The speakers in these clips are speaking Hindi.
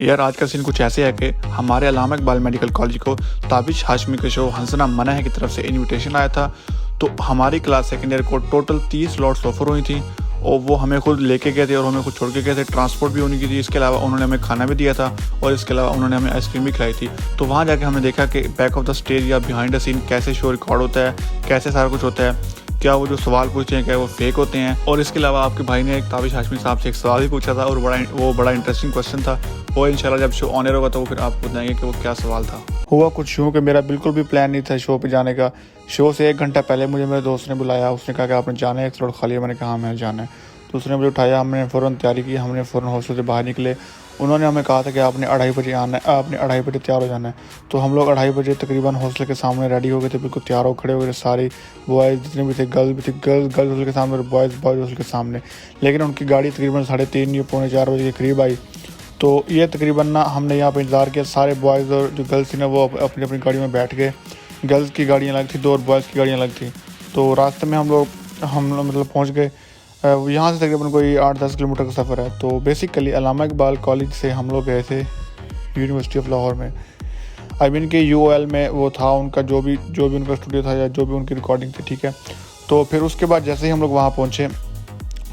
यार आज का सीन कुछ ऐसे है कि हमारे अल्लामा इकबाल मेडिकल कॉलेज को ताबिश हाशमी के शो हंसना मना है की तरफ से इनविटेशन आया था। तो हमारी क्लास सेकेंड ईयर को टोटल 30 स्लॉट्स ऑफर हुई थी और वो हमें खुद लेके गए थे और हमें खुद छोड़ के गए थे। ट्रांसपोर्ट भी उन्हीं की थी, इसके अलावा उन्होंने हमें खाना भी दिया था और इसके अलावा उन्होंने हमें आइसक्रीम भी खिलाई थी। तो वहाँ जाके हमने देखा कि बैक ऑफ द स्टेज या बिहाइंड द सीन कैसे शो रिकॉर्ड होता है, कैसे सारा कुछ होता है, क्या वो जो सवाल पूछते हैं क्या वो फेक होते हैं। और इसके अलावा आपके भाई ने एक ताबिश हाशमी साहब से एक सवाल भी पूछा था और बड़ा इंटरेस्टिंग क्वेश्चन था। वो इंशाल्लाह जब शो ऑन एयर होगा तो फिर आपको बताएंगे कि वो क्या सवाल था। हुआ कुछ शो कि मेरा बिल्कुल भी प्लान नहीं था शो पे जाने का। शो से 1 घंटा पहले मुझे मेरे दोस्त ने बुलाया, उसने कहा कि आपने जाना है, एक स्लॉट खाली है। मैंने कहा हाँ मैंने जाना है। तो उसने मुझे उठाया, हमने फ़ौरन तैयारी की, हमने फ़ौरन हॉस्टल से बाहर निकले। उन्होंने हमें कहा था कि आपने 2:30 बजे आना है, आपने 2:30 बजे तैयार हो जाना है। तो हम लोग 2:30 बजे तकरीबन हॉस्टल के सामने रेडी हो गए थे, बिल्कुल तैयार हो खड़े हो गए। सारे बॉयज़ जितने भी थे, गर्ल्स भी थे, गर्ल्स हॉस्टल के सामने और बॉयज़ हॉस्टल के सामने। लेकिन उनकी गाड़ी तकरीबन 3:30 या पौने 4 बजे के करीब आई। तो ये तकरीबन ना हमने यहाँ पर इंतज़ार किया। सारे बॉयज़ और जो गर्ल्स थी ना वो अपनी अपनी गाड़ी में बैठ गए। गर्ल्स की गाड़ियाँ अलग थी 2 और बॉयज़ की गाड़ियाँ अलग थी। तो रास्ते में हम लोग मतलब पहुँच गए। यहाँ से तकरीबन कोई 8-10 किलोमीटर का सफ़र है। तो बेसिकली अल्लामा इकबाल कॉलेज से हम लोग गए थे यूनिवर्सिटी ऑफ लाहौर में। आई मीन कि UOL में वो था उनका जो भी उनका स्टूडियो था या जो भी उनकी रिकॉर्डिंग थी, ठीक है। तो फिर उसके बाद जैसे ही हम लोग वहाँ पहुँचे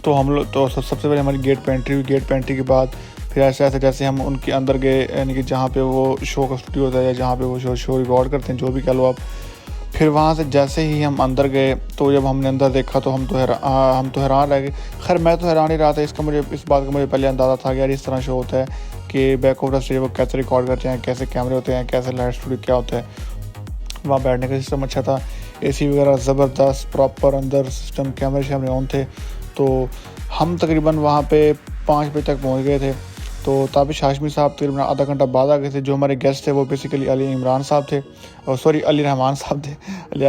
तो हम लोग तो सबसे पहले हमारी गेट पे एंट्री हुई। गेट पे एंट्री के बाद फिर ऐसे जैसे हम उनके अंदर गए, यानी कि जहाँ पे वो शो का स्टूडियो होता है या जहाँ पे वो शो रिकॉर्ड करते हैं, जो भी कह लो आप। फिर वहाँ से जैसे ही हम अंदर गए तो जब हमने अंदर देखा तो हम तो हैरान रह गए। खैर मैं तो हैरान ही रहा था, इस बात का मुझे पहले अंदाज़ा था कि यार इस तरह शो होता है कि बैक ऑफ द स्टेज वो कैसे रिकॉर्ड करते हैं, कैसे कैमरे होते हैं, कैसे लाइट स्टूडियो क्या होता है। वहाँ बैठने का सिस्टम अच्छा था, AC वगैरह ज़बरदस्त प्रॉपर, अंदर सिस्टम कैमरे शैमरे ऑन थे। तो हम तकरीबन वहाँ पे 5 बजे तक पहुँच गए थे। तो ताबिश हाशमी साहब तकरीबन आधा घंटा बाद आ गए थे। जो हमारे गेस्ट थे वो बेसिकली अली इमरान साहब थे, और सॉरी अली रहमान साहब थे,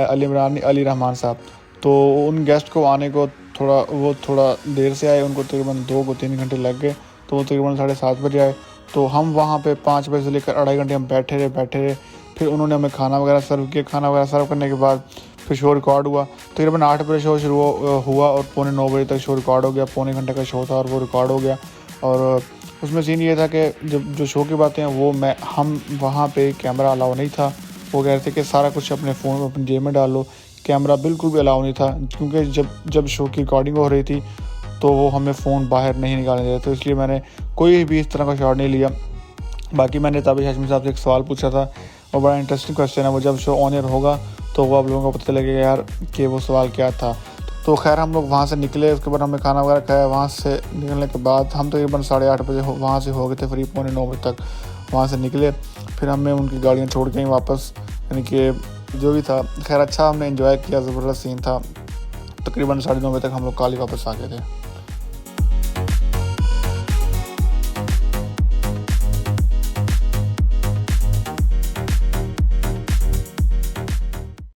अली इमरान नहीं, अली रहमान साहब। तो उन गेस्ट को आने को थोड़ा देर से आए, उनको तकरीबन 2-3 घंटे लग गए। तो वो तकरीबन 7:30 बजे आए। तो हम वहाँ पे 5 बजे से लेकर 2.5 घंटे हम बैठे रहे। फिर उन्होंने हमें खाना वगैरह सर्व किया। खाना वगैरह सर्व करने के बाद फिर शो रिकॉर्ड हुआ। तकरीबन 8 बजे शो शुरू हुआ और पौने 9 बजे तक शो रिकॉर्ड हो गया। पौने घंटे का शो था और वो रिकॉर्ड हो गया। और उसमें सीन ये था कि जब जो शो की बातें हैं वो हम वहाँ पे कैमरा अलाउ नहीं था। वो कह रहे थे कि सारा कुछ अपने फ़ोन में अपनी जेब में डाल लो। कैमरा बिल्कुल भी अलाउ नहीं था, क्योंकि जब शो की रिकॉर्डिंग हो रही थी तो वो हमें फ़ोन बाहर नहीं निकालने दे रहे। तो इसलिए मैंने कोई भी इस तरह का शॉट नहीं लिया। बाकी मैंने ताबिश हाशमी साहब से एक सवाल पूछा था और बड़ा इंटरेस्टिंग क्वेश्चन है। वो जब शो ऑन एयर होगा तो वो आप लोगों को पता लगेगा यार कि वो सवाल क्या था। तो खैर हम लोग वहाँ से निकले, उसके बाद हमने खाना वगैरह खाया। वहाँ से निकलने के बाद हम तकरीबन 8:30 बजे वहाँ से हो गए थे फ्री। पौने 9 बजे तक वहाँ से निकले। फिर हमें उनकी गाड़ियाँ छोड़ के ही वापस, यानी कि जो भी था खैर अच्छा हमने एंजॉय किया, ज़बरदस्त सीन था। तकरीबन 9:30 बजे तक हम लोग कल ही वापस आ गए थे।